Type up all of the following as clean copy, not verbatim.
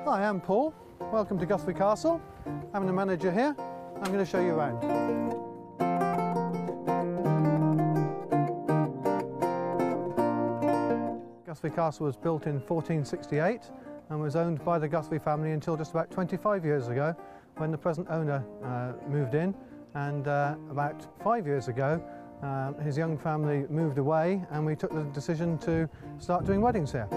Hi, I'm Paul. Welcome to Guthrie Castle. I'm the manager here. I'm going to show you around. Guthrie Castle was built in 1468 and was owned by the Guthrie family until just about 25 years ago, when the present owner moved in, and about 5 years ago his young family moved away and we took the decision to start doing weddings here.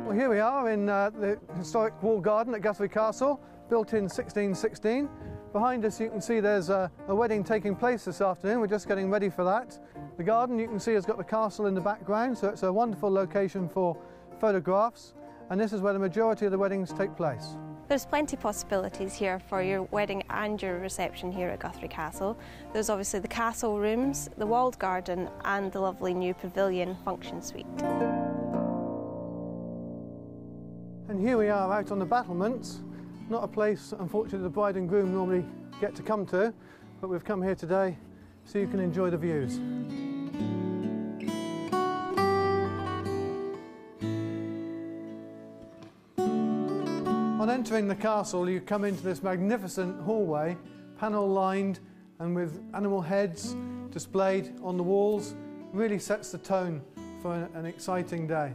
Well, here we are in the historic walled garden at Guthrie Castle, built in 1616. Behind us you can see there's a wedding taking place this afternoon. We're just getting ready for that. The garden you can see has got the castle in the background, so it's a wonderful location for photographs, and this is where the majority of the weddings take place. There's plenty of possibilities here for your wedding and your reception here at Guthrie Castle. There's obviously the castle rooms, the walled garden and the lovely new pavilion function suite. And here we are out on the battlements, not a place unfortunately the bride and groom normally get to come to, but we've come here today so you can enjoy the views. On entering the castle you come into this magnificent hallway, panel lined and with animal heads displayed on the walls. Really sets the tone for an exciting day.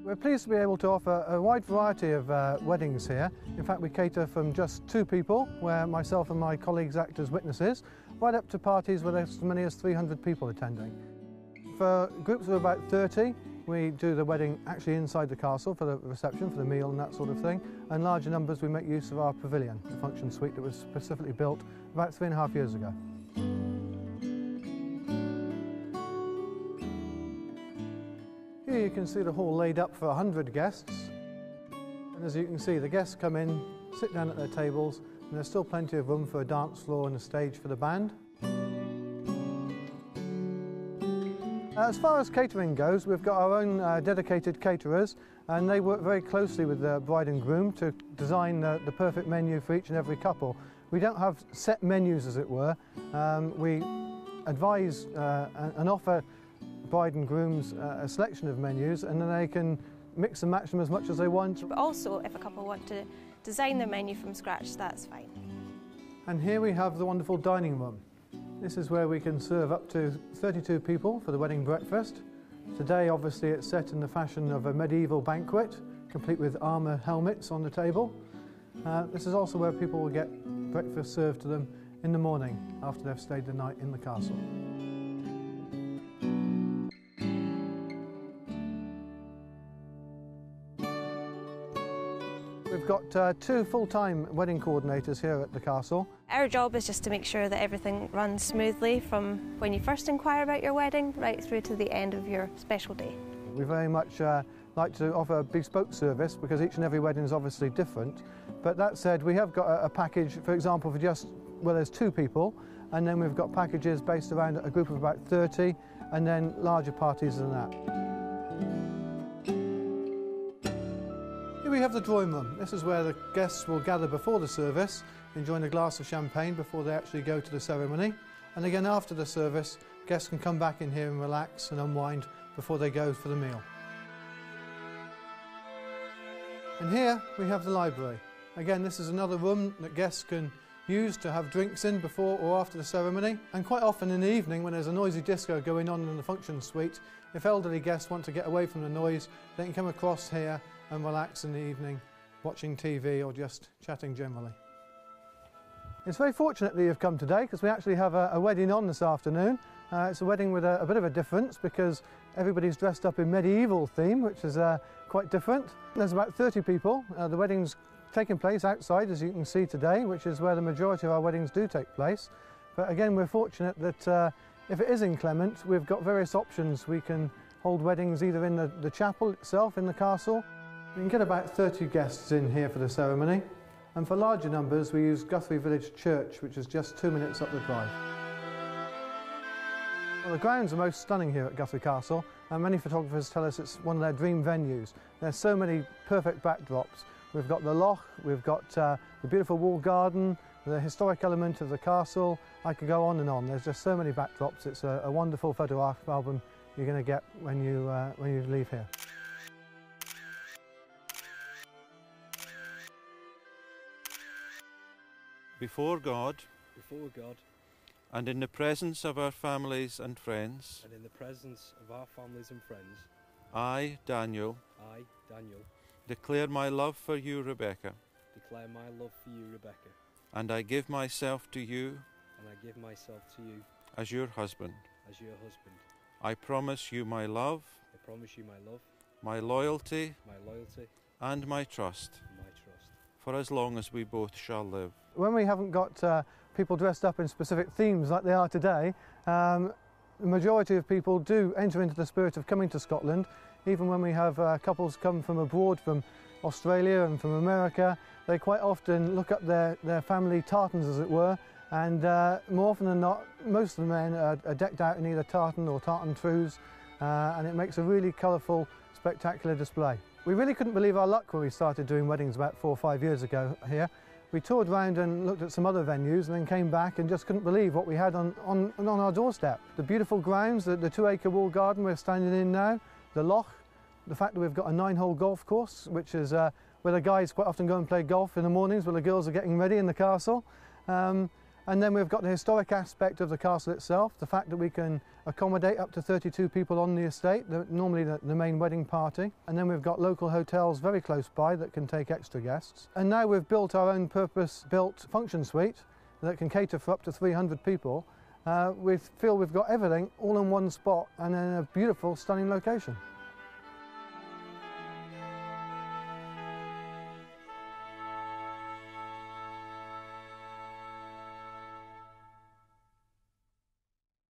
We're pleased to be able to offer a wide variety of weddings here. In fact, we cater from just 2 people, where myself and my colleagues act as witnesses, right up to parties with as many as 300 people attending. For groups of about 30, we do the wedding actually inside the castle for the reception, for the meal and that sort of thing. And larger numbers, we make use of our pavilion, the function suite that was specifically built about 3.5 years ago. Here you can see the hall laid up for 100 guests, and as you can see the guests come in, sit down at their tables, and there's still plenty of room for a dance floor and a stage for the band. As far as catering goes, we've got our own dedicated caterers, and they work very closely with the bride and groom to design the perfect menu for each and every couple. We don't have set menus, as it were. We advise and offer bride and grooms a selection of menus, and then they can mix and match them as much as they want. But also, if a couple want to design their menu from scratch, that's fine. And here we have the wonderful dining room. This is where we can serve up to 32 people for the wedding breakfast. Today, obviously, it's set in the fashion of a medieval banquet, complete with armour helmets on the table. This is also where people will get breakfast served to them in the morning after they've stayed the night in the castle. We've got 2 full-time wedding coordinators here at the castle. Our job is just to make sure that everything runs smoothly from when you first inquire about your wedding right through to the end of your special day. We very much like to offer a bespoke service because each and every wedding is obviously different. But that said, we have got a package, for example, for just where there's 2 people, and then we've got packages based around a group of about 30, and then larger parties than that. Here we have the drawing room. This is where the guests will gather before the service, enjoying a glass of champagne before they actually go to the ceremony. And again after the service, guests can come back in here and relax and unwind before they go for the meal. And here we have the library. Again, this is another room that guests can use to have drinks in before or after the ceremony. And quite often in the evening, when there's a noisy disco going on in the function suite, if elderly guests want to get away from the noise, they can come across here and relax in the evening, watching TV or just chatting generally. It's very fortunate that you've come today because we actually have a wedding on this afternoon. It's a wedding with a bit of a difference because everybody's dressed up in medieval theme, which is quite different. There's about 30 people. The wedding's taking place outside, as you can see today, which is where the majority of our weddings do take place. But again, we're fortunate that if it is inclement, we've got various options. We can hold weddings either in the chapel itself in the castle. We can get about 30 guests in here for the ceremony, and for larger numbers we use Guthrie Village Church, which is just 2 minutes up the drive. Well, the grounds are most stunning here at Guthrie Castle, and many photographers tell us it's one of their dream venues. There's so many perfect backdrops. We've got the loch, we've got the beautiful walled garden, the historic element of the castle. I could go on and on. There's just so many backdrops. It's a wonderful photograph album you're going to get when you leave here. before God, and in the presence of our families and friends, I, Daniel, declare my love for you, Rebecca, and I give myself to you as your husband. I promise you my love, my loyalty, and my trust, for as long as we both shall live. When we haven't got people dressed up in specific themes like they are today, the majority of people do enter into the spirit of coming to Scotland. Even when we have couples come from abroad, from Australia and from America, they quite often look up their family tartans, as it were, and more often than not, most of the men are decked out in either tartan or tartan trews, and it makes a really colourful, spectacular display. We really couldn't believe our luck when we started doing weddings about 4 or 5 years ago here. We toured around and looked at some other venues and then came back and just couldn't believe what we had on our doorstep. The beautiful grounds, the 2-acre walled garden we're standing in now, the loch, the fact that we've got a 9-hole golf course, which is where the guys quite often go and play golf in the mornings while the girls are getting ready in the castle. And then we've got the historic aspect of the castle itself, the fact that we can accommodate up to 32 people on the estate, normally the main wedding party. And then we've got local hotels very close by that can take extra guests. And now we've built our own purpose-built function suite that can cater for up to 300 people. We feel we've got everything all in one spot and in a beautiful, stunning location.